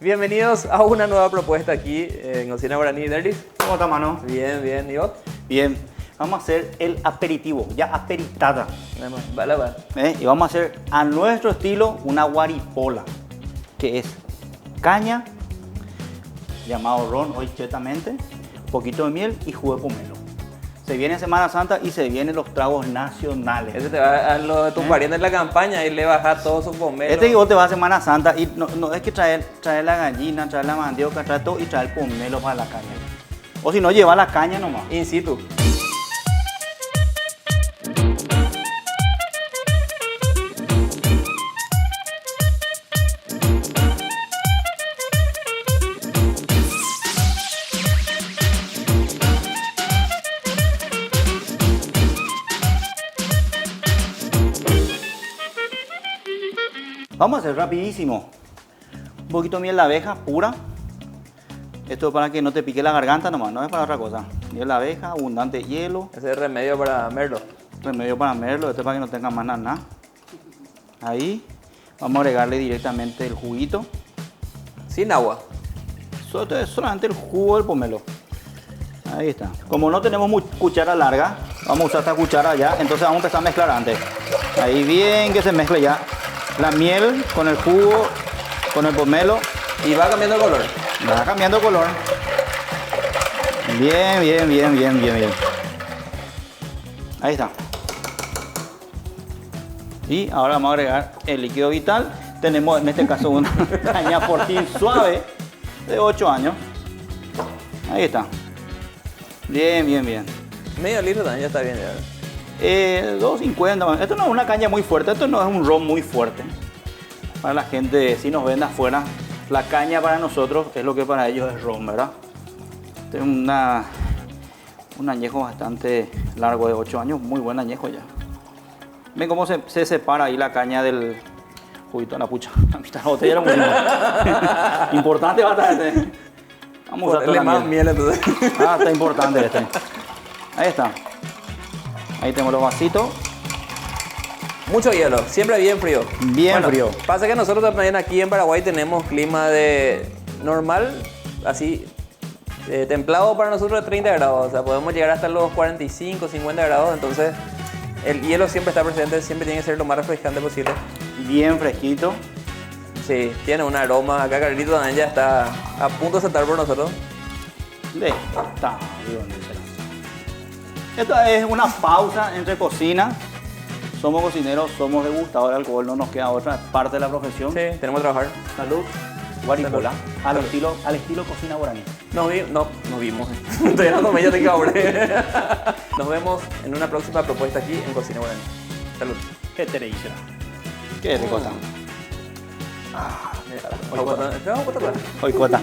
Bienvenidos a una nueva propuesta aquí en Cocina Guaraní. Derlis. ¿Cómo está, mano? Bien, bien. ¿Y vos? Bien. Vamos a hacer el aperitivo, ya aperitada. Vale, vale. Y vamos a hacer a nuestro estilo una guaripola, que es caña, llamado ron hoy chetamente, un poquito de miel y jugo de pomelo. Se viene Semana Santa y se vienen los tragos nacionales. Ese te va a lo de tus parientes en la campaña y le bajas todo su pomelo. Este que vos te vas a Semana Santa y no es que traer la gallina, traer la mandioca, traer todo y traer el pomelo para la caña. O si no, lleva la caña nomás. In situ. Vamos a hacer rapidísimo. Un poquito de miel de abeja pura. Esto es para que no te pique la garganta nomás, no es para otra cosa. Miel de abeja, abundante hielo. Ese es remedio para merlo. Remedio para merlo, esto es para que no tenga más nada. Ahí vamos a agregarle directamente el juguito. Sin agua. Esto es solamente el jugo del pomelo. Ahí está. Como no tenemos cuchara larga, vamos a usar esta cuchara ya, entonces vamos a empezar a mezclar antes. Ahí bien que se mezcle ya la miel con el jugo, con el pomelo. Y va cambiando de color. Va cambiando de color. Bien, bien, bien, bien, bien, bien. Ahí está. Y ahora vamos a agregar el líquido vital. Tenemos en este caso una caña Fortín suave de 8 años. Ahí está. Bien, bien, bien. Medio litro también ya está bien. Ya. 2.50. Esto no es una caña muy fuerte, esto no es un ron muy fuerte. Para la gente, si nos ven de afuera, la caña para nosotros es lo que para ellos es ron, ¿verdad? Este es un añejo bastante largo de 8 años, muy buen añejo ya. Ven cómo se separa ahí la caña del juguito de la pucha. La mitad de la botella era muy importante va a estar este. Vamos a usar toda la más miel entonces. Está importante este. Ahí está. Ahí tenemos los vasitos. Mucho hielo, siempre bien frío. Bien frío. Pasa que nosotros también aquí en Paraguay tenemos clima de normal, así, templado para nosotros de 30 grados. O sea, podemos llegar hasta los 45, 50 grados. Entonces, el hielo siempre está presente, siempre tiene que ser lo más refrescante posible. Bien fresquito. Sí, tiene un aroma. Acá Carlito también ya está a punto de saltar por nosotros. Está bien. Esto es una pausa entre cocina. Somos cocineros, somos degustadores de alcohol, no nos queda otra parte de la profesión. Sí, tenemos que trabajar. Salud, guaripola, al estilo cocina guaraní. Nos vimos. Todavía no tomé, ya te cabré. Nos vemos en una próxima propuesta aquí en Cocina Guaraní. Salud. ¿Qué te dice? ¿Qué te cosa? Mira, Hoy cuota.